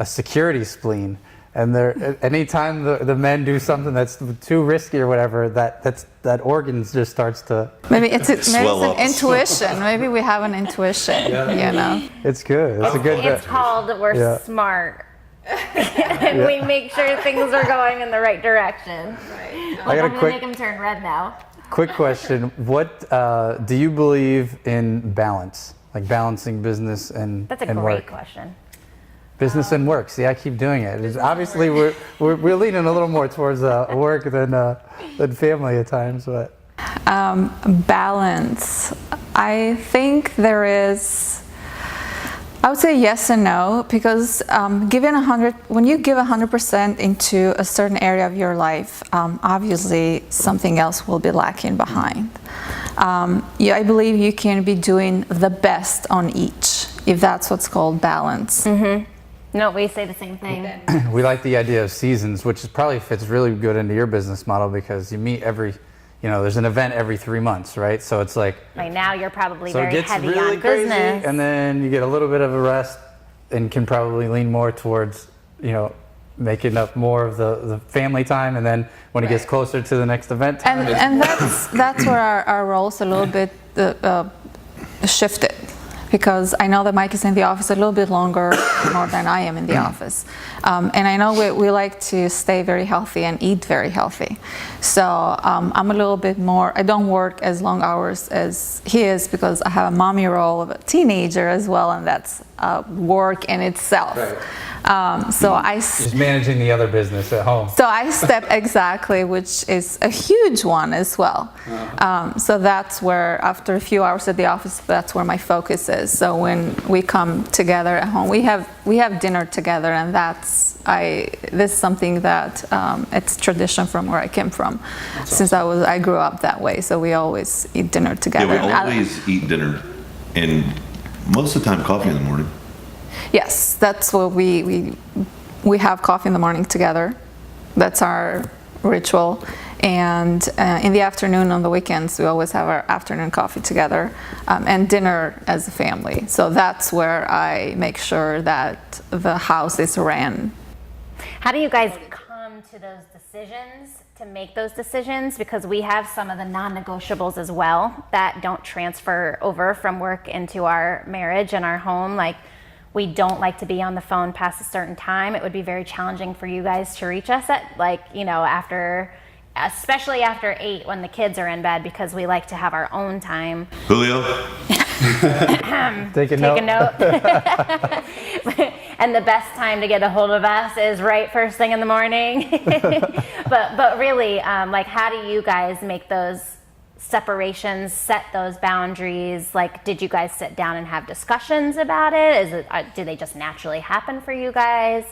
[SPEAKER 2] security spleen. And anytime the men do something that's too risky or whatever, that organ just starts to...
[SPEAKER 4] Maybe it's an intuition. Maybe we have an intuition,
[SPEAKER 2] It's good.
[SPEAKER 3] It's called we're smart. We make sure things are going in the right direction. Right. I'm going to make him turn red now.
[SPEAKER 2] Quick question. What do you believe in balance? Like balancing business and
[SPEAKER 3] That's a
[SPEAKER 2] and
[SPEAKER 3] great
[SPEAKER 2] work?
[SPEAKER 3] question.
[SPEAKER 2] Business and work. See, I keep doing it. Obviously, we're leaning a little more towards work than family at times. But
[SPEAKER 4] balance. I think there is. I would say yes and no, because when you give 100% into a certain area of your life, obviously something else will be lacking behind. I believe you can be doing the best on each, if that's what's called balance.
[SPEAKER 3] Mm-hmm. No, we say the same thing.
[SPEAKER 2] We like the idea of seasons, which probably fits really good into your business model because you meet there's an event every 3 months, right? So it's like...
[SPEAKER 3] Right now you're probably
[SPEAKER 2] so
[SPEAKER 3] very
[SPEAKER 2] it gets
[SPEAKER 3] heavy
[SPEAKER 2] really
[SPEAKER 3] on
[SPEAKER 2] crazy,
[SPEAKER 3] business.
[SPEAKER 2] and then you get a little bit of a rest and can probably lean more towards, making up more of the family time, and then when it gets closer to the next event time...
[SPEAKER 4] And that's where our roles a little bit shifted. Because I know that Mike is in the office a little bit more than I am in the office. And I know we like to stay very healthy and eat very healthy. So I'm a little bit more, I don't work as long hours as he is because I have a mommy role of a teenager as well, and that's work in itself.
[SPEAKER 2] Right.
[SPEAKER 4] Just
[SPEAKER 2] managing the other business at home.
[SPEAKER 4] So I step exactly, which is a huge one as well. So that's where, after a few hours at the office, that's where my focus is. So when we come together at home, we have dinner together, and this is something that it's tradition from where I came from. Since I grew up that way, so we always eat dinner together.
[SPEAKER 1] Yeah, we always eat dinner, and most of the time coffee in the morning.
[SPEAKER 4] Yes, that's what we have coffee in the morning together. That's our ritual. And in the afternoon, on the weekends, we always have our afternoon coffee together, and dinner as a family. So that's where I make sure that the house is ran.
[SPEAKER 3] How do you guys come to those decisions, to make those decisions? Because we have some of the non-negotiables as well that don't transfer over from work into our marriage and our home. Like, we don't like to be on the phone past a certain time. It would be very challenging for you guys to reach us at, especially after 8 when the kids are in bed, because we like to have our own time.
[SPEAKER 1] Julio?
[SPEAKER 2] Take a note.
[SPEAKER 3] And the best time to get a hold of us is right first thing in the morning. but really, how do you guys make those separations, set those boundaries? Like, did you guys sit down and have discussions about it? Do they just naturally happen for you guys?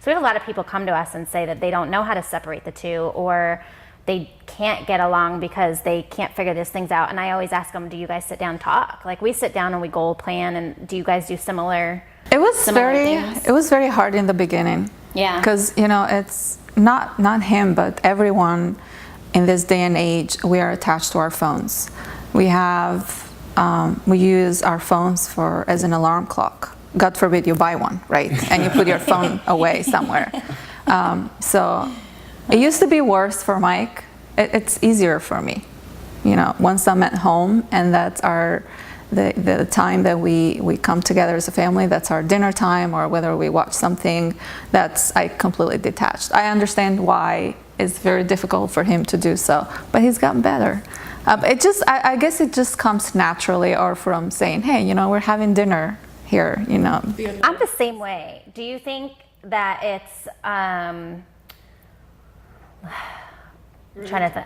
[SPEAKER 3] So we have a lot of people come to us and say that they don't know how to separate the two, or they can't get along because they can't figure these things out. And I always ask them, do you guys sit down and talk? Like, we sit down and we goal plan, and do you guys do similar
[SPEAKER 4] It was
[SPEAKER 3] things?
[SPEAKER 4] very hard in the beginning.
[SPEAKER 3] Yeah.
[SPEAKER 4] Because, it's not him, but everyone in this day and age, we are attached to our phones. We use our phones as an alarm clock. God forbid you buy one, right? And you put your phone away somewhere. So it used to be worse for Mike. It's easier for me. Once I'm at home, and that's the time that we come together as a family, that's our dinner time, or whether we watch something, I completely detached. I understand why it's very difficult for him to do so, but he's gotten better. I guess it just comes naturally, or from saying, hey, we're having dinner here,
[SPEAKER 3] I'm the same way. Do you think that it's trying to think.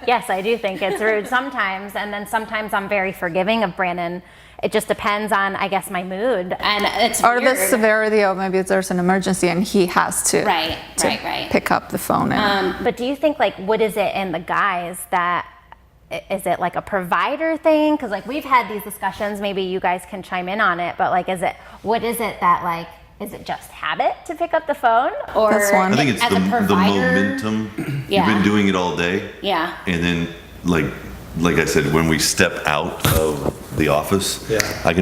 [SPEAKER 3] Yes, I do think it's rude sometimes, and then sometimes I'm very forgiving of Brandon. It just depends on, I guess, my mood, and it's
[SPEAKER 4] or
[SPEAKER 3] weird.
[SPEAKER 4] the severity of maybe there's an emergency and he has to pick up the phone.
[SPEAKER 3] But do you think, like, what is it in the guys that? Is it like a provider thing? Because like we've had these discussions. Maybe you guys can chime in on it. But like, what is it that like? Is it just habit to pick up the phone, or
[SPEAKER 4] That's one.
[SPEAKER 1] I think it's the momentum.
[SPEAKER 3] Yeah.
[SPEAKER 1] You've been doing it all day.
[SPEAKER 3] Yeah.
[SPEAKER 1] And then like I said, when we step out of the office, I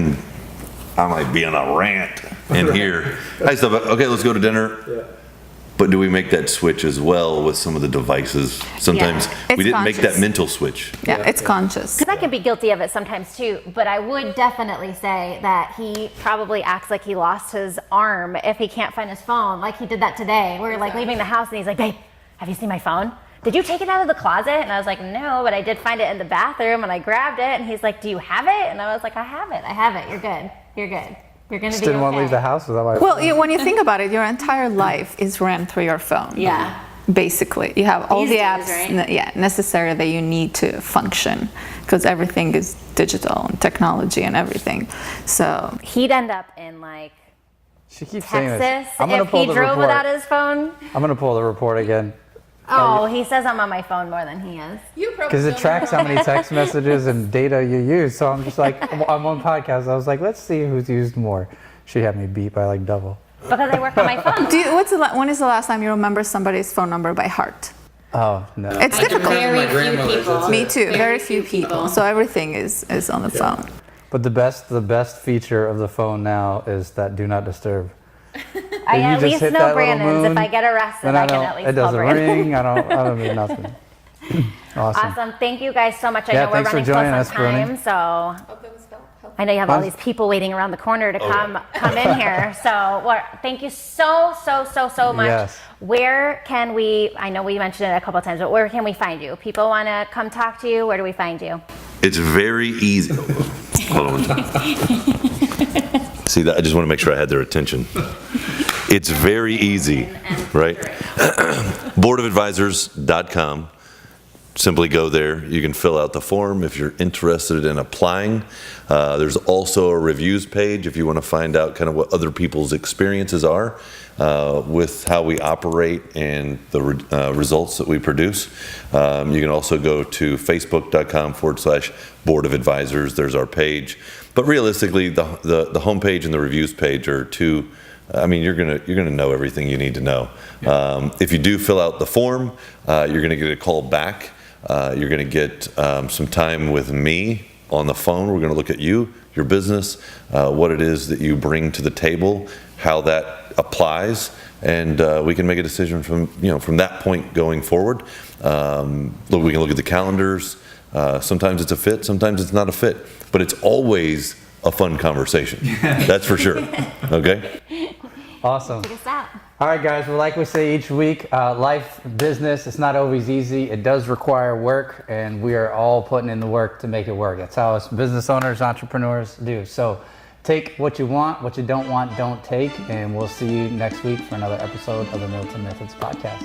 [SPEAKER 1] might be on a rant in here. I step up, okay, let's go to dinner. Yeah. But do we make that switch as well with some of the devices? Sometimes we didn't make that mental switch.
[SPEAKER 4] Yeah, it's conscious.
[SPEAKER 3] Because I can be guilty of it sometimes too, but I would definitely say that he probably acts like he lost his arm if he can't find his phone, like he did that today. We were like leaving the house and he's like, babe, have you seen my phone? Did you take it out of the closet? And I was like, no, but I did find it in the bathroom and I grabbed it. And he's like, do you have it? And I was like, I have it. You're good. You're good. You're going to be okay.
[SPEAKER 2] Didn't want to leave the house without my phone.
[SPEAKER 4] Well, when you think about it, your entire life is ran through your phone.
[SPEAKER 3] Yeah.
[SPEAKER 4] Basically, you have all
[SPEAKER 3] These
[SPEAKER 4] the
[SPEAKER 3] days,
[SPEAKER 4] apps
[SPEAKER 3] right?
[SPEAKER 4] necessary that you need to function, because everything is digital and technology and everything. So
[SPEAKER 3] He'd end up in like
[SPEAKER 2] She keeps saying this.
[SPEAKER 3] Texas
[SPEAKER 2] I'm gonna
[SPEAKER 3] if
[SPEAKER 2] pull
[SPEAKER 3] he
[SPEAKER 2] the
[SPEAKER 3] drove
[SPEAKER 2] report.
[SPEAKER 3] without his phone.
[SPEAKER 2] I'm gonna pull the report again
[SPEAKER 3] Oh, he says I'm on my phone more than he is.
[SPEAKER 2] because it tracks how many text messages and data you use. So I'm just like, on one podcast, I was like, let's see who's used more. She had me beat by like double.
[SPEAKER 3] Because I work on my phone.
[SPEAKER 4] when is the last time you remember somebody's phone number by heart?
[SPEAKER 2] Oh no.
[SPEAKER 4] It's difficult.
[SPEAKER 3] Very few people.
[SPEAKER 4] Me too. Very few people. So everything is on the phone.
[SPEAKER 2] But the best feature of the phone now is that do not disturb.
[SPEAKER 3] I
[SPEAKER 2] You
[SPEAKER 3] at
[SPEAKER 2] just
[SPEAKER 3] least
[SPEAKER 2] hit
[SPEAKER 3] know
[SPEAKER 2] that little
[SPEAKER 3] Brandon's.
[SPEAKER 2] moon,
[SPEAKER 3] If I get arrested,
[SPEAKER 2] Then
[SPEAKER 3] I can at least
[SPEAKER 2] it doesn't
[SPEAKER 3] call Brandon.
[SPEAKER 2] ring. I don't do nothing. Awesome.
[SPEAKER 3] Awesome. Thank you guys so much. I
[SPEAKER 2] Yeah,
[SPEAKER 3] know we're
[SPEAKER 2] thanks for
[SPEAKER 3] running close
[SPEAKER 2] joining
[SPEAKER 3] on
[SPEAKER 2] us, Bruni.
[SPEAKER 3] time, so I know you have all these people waiting around the corner to come in here. So thank you so much.
[SPEAKER 2] Yes.
[SPEAKER 3] Where can we? I know we mentioned it a couple of times, but where can we find you? People want to come talk to you. Where do we find you?
[SPEAKER 1] It's very easy. Hold on. See, I just want to make sure I had their attention. It's very easy, right? boardofadvisors.com. Simply go there. You can fill out the form if you're interested in applying. There's also a reviews page if you want to find out kind of what other people's experiences are with how we operate and the results that we produce. You can also go to facebook.com/Board of Advisors. There's our page. But realistically, the homepage and the reviews page are two. I mean, you're gonna know everything you need to know. If you do fill out the form, you're gonna get a call back. You're gonna get some time with me on the phone. We're gonna look at you, your business, what it is that you bring to the table, how that applies, and we can make a decision from that point going forward. We can look at the calendars. Sometimes it's a fit, sometimes it's not a fit, but it's always a fun conversation. That's for sure. Okay?
[SPEAKER 2] Awesome.
[SPEAKER 3] Check us out.
[SPEAKER 2] All right, guys. Well, like we say each week, life, business, it's not always easy. It does require work, and we are all putting in the work to make it work. That's how us business owners, entrepreneurs do. So take what you want, what you don't want, don't take, and we'll see you next week for another episode of the Middleton Methods podcast.